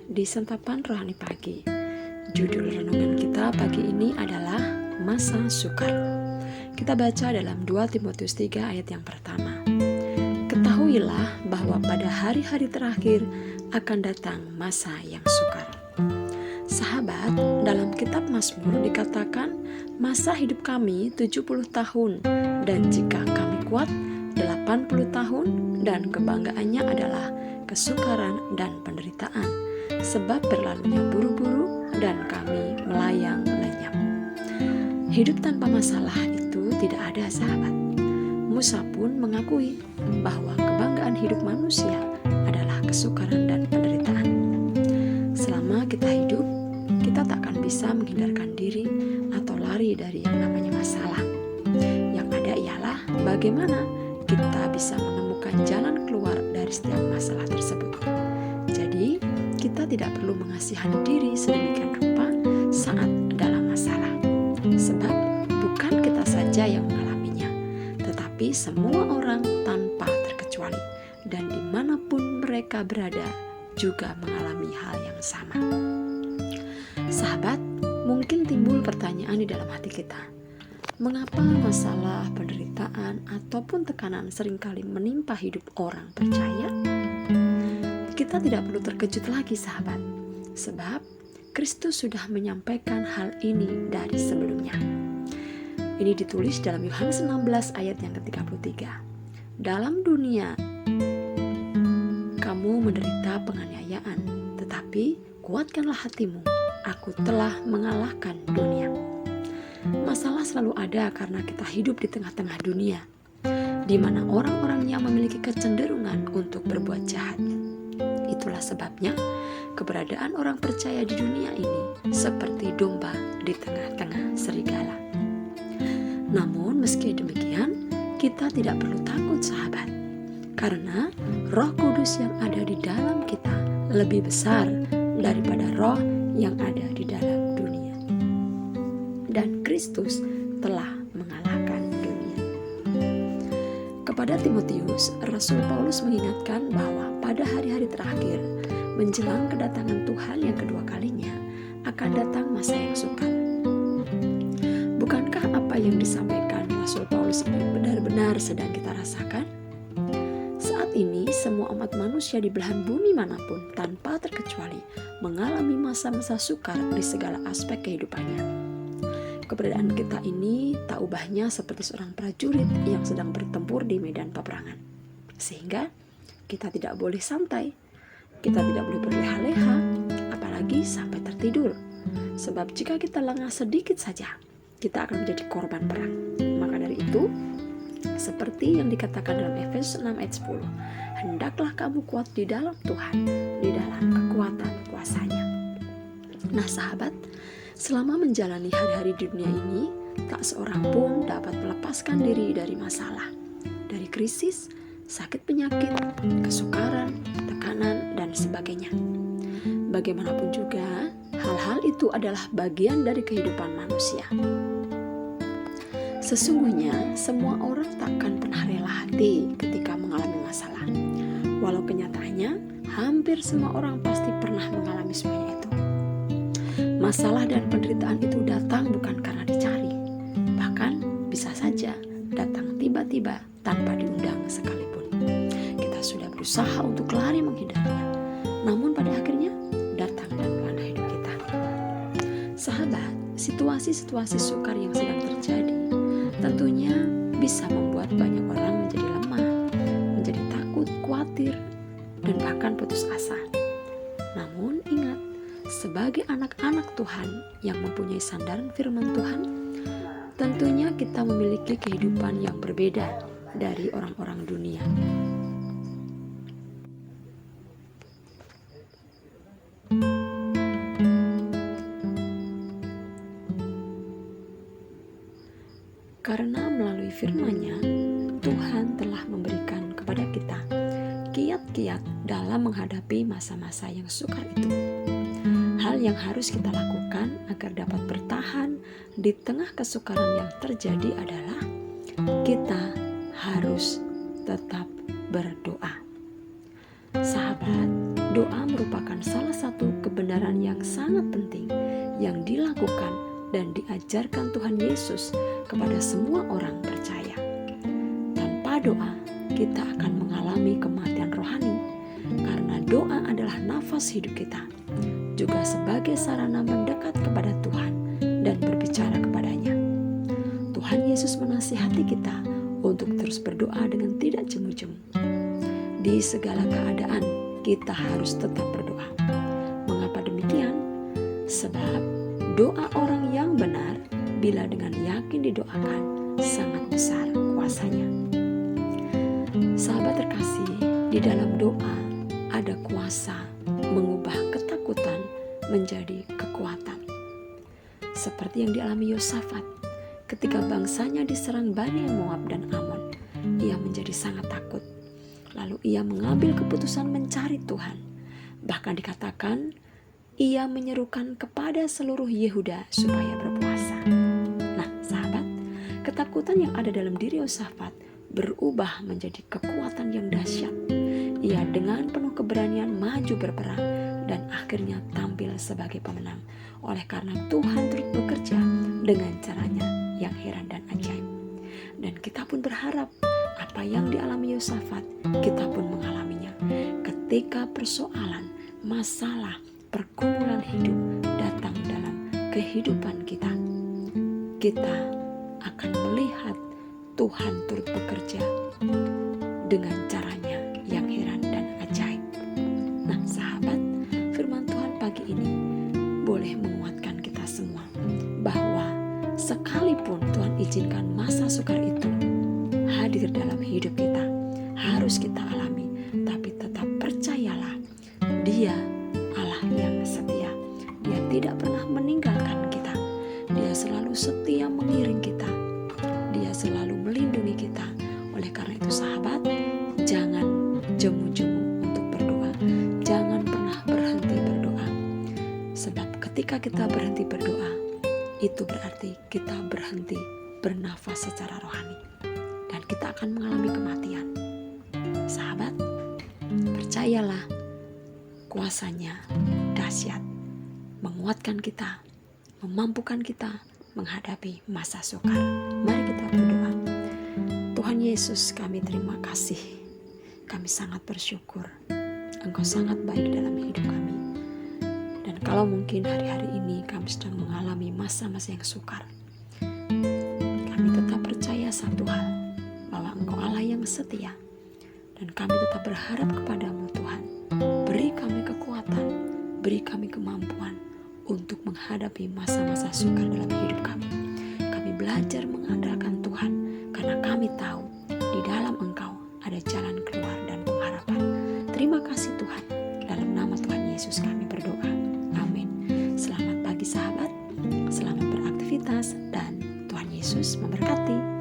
di Santapan Rohani Pagi. Judul renungan kita pagi ini adalah Masa Sukar. Kita baca dalam 2 Timotius 3 ayat yang pertama. Ketahuilah bahwa pada hari-hari terakhir akan datang masa yang sukar. Sahabat, dalam kitab Mazmur dikatakan masa hidup kami 70 tahun dan jika kami kuat 80 tahun dan kebanggaannya adalah kesukaran dan penderitaan sebab berlalunya buru-buru dan kami melayang lenyap. Hidup tanpa masalah itu tidak ada, sahabat. Musa pun mengakui bahwa kebanggaan hidup manusia adalah kesukaran dan penderitaan. Selama kita hidup, kita tak akan bisa menghindarkan diri atau lari dari yang namanya masalah. Yang ada ialah bagaimana kita bisa menemukan jalan keluar dari setiap masalah tersebut. Jadi, kita tidak perlu mengasihani diri sedemikian rupa saat dalam masalah. Sebab bukan kita saja yang mengalaminya, tetapi semua orang tanpa terkecuali. Dan dimanapun mereka berada juga mengalami hal yang sama. Sahabat, mungkin timbul pertanyaan di dalam hati kita. Mengapa masalah, penderitaan, ataupun tekanan seringkali menimpa hidup orang percaya? Kita tidak perlu terkejut lagi, sahabat, sebab Kristus sudah menyampaikan hal ini dari sebelumnya. Ini ditulis dalam Yohanes 16 ayat yang ke-33. Dalam dunia kamu menderita penganiayaan, tetapi kuatkanlah hatimu, aku telah mengalahkan dunia. Masalah selalu ada karena kita hidup di tengah-tengah dunia, di mana orang-orangnya memiliki kecenderungan untuk berbuat jahat. Itulah sebabnya keberadaan orang percaya di dunia ini seperti domba di tengah-tengah serigala. Namun meski demikian, kita tidak perlu takut, sahabat, karena Roh Kudus yang ada di dalam kita lebih besar daripada roh yang ada di dalam dunia. Dan Kristus telah mengalahkan dunia. Kepada Timotius, Rasul Paulus mengingatkan bahwa pada hari-hari terakhir, menjelang kedatangan Tuhan yang kedua kalinya, akan datang masa yang sukar. Bukankah apa yang disampaikan Rasul Paulus ini benar-benar sedang kita rasakan? Saat ini, semua umat manusia di belahan bumi manapun tanpa terkecuali mengalami masa-masa sukar di segala aspek kehidupannya. Keberadaan kita ini tak ubahnya seperti seorang prajurit yang sedang bertempur di medan peperangan. Sehingga kita tidak boleh santai, kita tidak boleh berleha-leha, apalagi sampai tertidur. Sebab jika kita lengah sedikit saja, kita akan menjadi korban perang. Maka dari itu, seperti yang dikatakan dalam Efesus 6 ayat 10, hendaklah kamu kuat di dalam Tuhan, di dalam kekuatan kuasa-Nya. Nah, sahabat, selama menjalani hari-hari di dunia ini, tak seorang pun dapat melepaskan diri dari masalah, dari krisis, sakit penyakit, kesukaran, tekanan, dan sebagainya. Bagaimanapun juga, hal-hal itu adalah bagian dari kehidupan manusia. Sesungguhnya, semua orang takkan pernah rela hati ketika mengalami masalah. Walau kenyataannya, hampir semua orang pasti pernah mengalami semuanya itu. Masalah dan penderitaan itu datang bukan karena dicari, bahkan bisa saja datang tiba-tiba tanpa diundang sekalipun. Kita sudah berusaha untuk lari menghindarinya, namun pada akhirnya datang dan melanda hidup kita. Sahabat, situasi-situasi sukar yang sedang terjadi tentunya bisa membuat banyak orang menjadi lemah, menjadi takut, khawatir, dan bahkan putus asa. Namun ingat, sebagai anak-anak Tuhan yang mempunyai sandaran firman Tuhan, tentunya kita memiliki kehidupan yang berbeda dari orang-orang dunia. Karena melalui firman-Nya, Tuhan telah memberikan kepada kita kiat-kiat dalam menghadapi masa-masa yang sukar itu. Hal yang harus kita lakukan agar dapat bertahan di tengah kesukaran yang terjadi adalah kita harus tetap berdoa. Sahabat, Doa merupakan salah satu kebenaran yang sangat penting yang dilakukan dan diajarkan Tuhan Yesus kepada semua orang percaya. Tanpa doa, kita akan mengalami kematian rohani, karena doa adalah nafas hidup kita, juga sebagai sarana mendekat kepada Tuhan dan berbicara kepadanya. Tuhan Yesus menasihati kita untuk terus berdoa dengan tidak jemu-jemu. Di segala keadaan, kita harus tetap berdoa. Mengapa demikian? Sebab doa orang yang benar, bila dengan yakin didoakan, sangat besar kuasanya. Sahabat terkasih, di dalam doa ada kuasa mengubah ketakutan menjadi kekuatan. Seperti yang dialami Yosafat ketika bangsanya diserang Bani Moab dan Amon, ia menjadi sangat takut. Lalu ia mengambil keputusan mencari Tuhan. Bahkan dikatakan ia menyerukan kepada seluruh Yehuda supaya berpuasa. Nah, sahabat, ketakutan yang ada dalam diri Yosafat berubah menjadi kekuatan yang dahsyat. Ia dengan penuh keberanian maju berperang dan akhirnya tampil sebagai pemenang. Oleh karena Tuhan turut bekerja dengan caranya yang heran dan ajaib. Dan kita pun berharap apa yang dialami Yosafat, kita pun mengalaminya. Ketika persoalan, masalah, pergumulan hidup datang dalam kehidupan kita, kita akan melihat Tuhan turut bekerja dengan caranya yang heran dan ajaib. Nah, sahabat, firman Tuhan pagi ini boleh menguatkan kita semua bahwa sekalipun Tuhan izinkan masa sukar itu hadir dalam hidup kita, harus kita alami, tapi tetap percayalah, Dia Allah yang setia. Dia tidak pernah meninggalkan kita. Dia selalu setia mengiring kita. Dia selalu melindungi kita. Oleh karena itu sahabat, jangan jemu-jemu untuk berdoa. Jangan pernah berhenti berdoa. Sebab ketika kita berhenti berdoa, itu berarti kita berhenti bernafas secara rohani. Dan kita akan mengalami kematian. Sahabat, percayalah, kuasanya dahsyat, menguatkan kita, memampukan kita menghadapi masa sukar. Mari kita berdoa. Tuhan Yesus, kami terima kasih. Kami sangat bersyukur. Engkau sangat baik dalam hidup kami. Dan kalau mungkin hari-hari ini kami sedang mengalami masa-masa yang sukar, kami tetap percaya satu hal, bahwa Engkau Allah yang setia. Dan kami tetap berharap kepadamu Tuhan. Beri kami kekuatan, beri kami kemampuan untuk menghadapi masa-masa sukar dalam hidup kami. Kami belajar mengandalkan Tuhan, karena kami tahu di dalam Engkau ada jalan keluar dan pengharapan. Terima kasih Tuhan, dalam nama Tuhan Yesus kami berdoa. Amin. Selamat pagi sahabat, selamat beraktivitas, dan Tuhan Yesus memberkati.